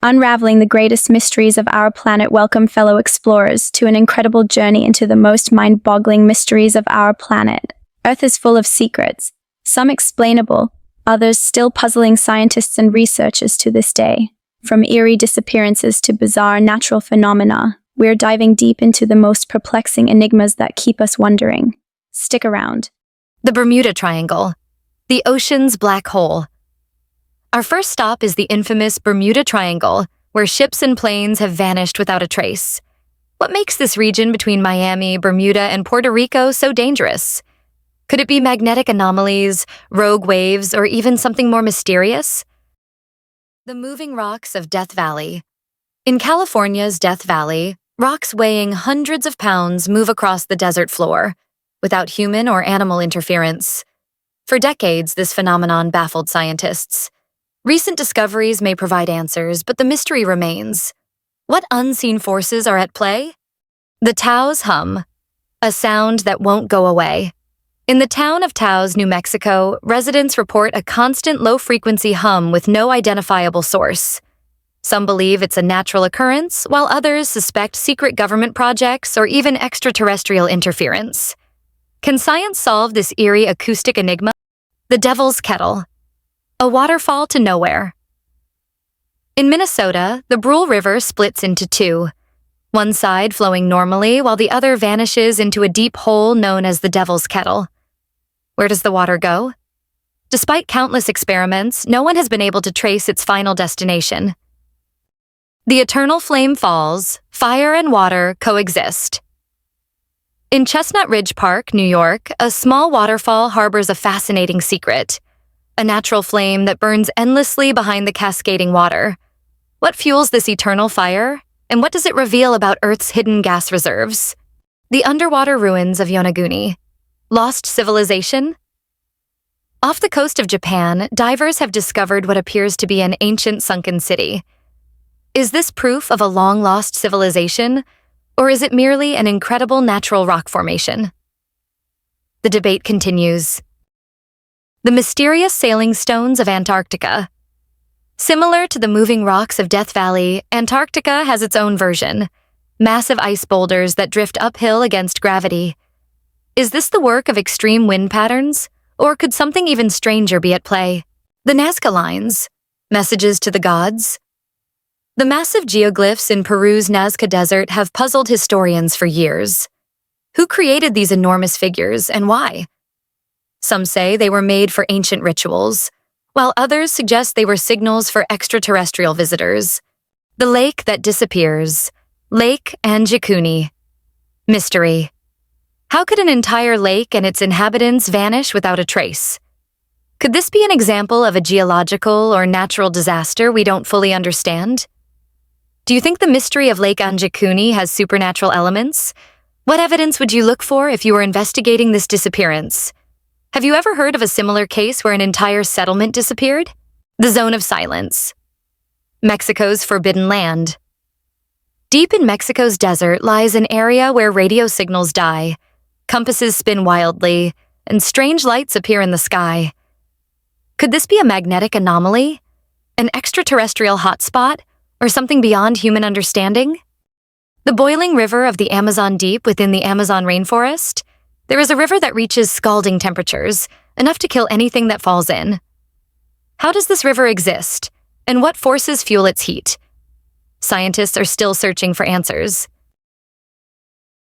Unraveling the greatest mysteries of our planet. Welcome, fellow explorers, to an incredible journey into the most mind-boggling mysteries of our planet. Earth is full of secrets, some explainable, others still puzzling scientists and researchers to this day. From eerie disappearances to bizarre natural phenomena, we're diving deep into the most perplexing enigmas that keep us wondering. Stick around. The Bermuda Triangle, the ocean's black hole. Our first stop is the infamous Bermuda Triangle, where ships and planes have vanished without a trace. What makes this region between Miami, Bermuda, and Puerto Rico so dangerous? Could it be magnetic anomalies, rogue waves, or even something more mysterious? The moving rocks of Death Valley. In California's Death Valley, rocks weighing hundreds of pounds move across the desert floor, without human or animal interference. For decades, this phenomenon baffled scientists. Recent discoveries may provide answers, but the mystery remains. What unseen forces are at play? The Taos hum, a sound that won't go away. In the town of Taos, New Mexico, residents report a constant low-frequency hum with no identifiable source. Some believe it's a natural occurrence, while others suspect secret government projects or even extraterrestrial interference. Can science solve this eerie acoustic enigma? The Devil's Kettle, a waterfall to nowhere. In Minnesota, the Brule River splits into two, one side flowing normally while the other vanishes into a deep hole known as the Devil's Kettle. Where does the water go? Despite countless experiments, no one has been able to trace its final destination. The eternal flame falls, fire and water coexist. In Chestnut Ridge Park, New York, a small waterfall harbors a fascinating secret. A natural flame that burns endlessly behind the cascading water. What fuels this eternal fire, and what does it reveal about Earth's hidden gas reserves? The underwater ruins of Yonaguni. Lost civilization? Off the coast of Japan, divers have discovered what appears to be an ancient sunken city. Is this proof of a long-lost civilization, or is it merely an incredible natural rock formation? The debate continues. The mysterious sailing stones of Antarctica. Similar to the moving rocks of Death Valley, Antarctica has its own version. Massive ice boulders that drift uphill against gravity. Is this the work of extreme wind patterns, or could something even stranger be at play? The Nazca Lines. Messages to the gods. The massive geoglyphs in Peru's Nazca Desert have puzzled historians for years. Who created these enormous figures, and why? Some say they were made for ancient rituals, while others suggest they were signals for extraterrestrial visitors. The lake that disappears. Lake Anjikuni. Mystery. How could an entire lake and its inhabitants vanish without a trace? Could this be an example of a geological or natural disaster we don't fully understand? Do you think the mystery of Lake Anjikuni has supernatural elements? What evidence would you look for if you were investigating this disappearance? Have you ever heard of a similar case where an entire settlement disappeared? The Zone of Silence. Mexico's Forbidden Land. Deep in Mexico's desert lies an area where radio signals die, compasses spin wildly, and strange lights appear in the sky. Could this be a magnetic anomaly? An extraterrestrial hotspot? Or something beyond human understanding? The boiling river of the Amazon deep within the Amazon rainforest? There is a river that reaches scalding temperatures, enough to kill anything that falls in. How does this river exist, and what forces fuel its heat? Scientists are still searching for answers.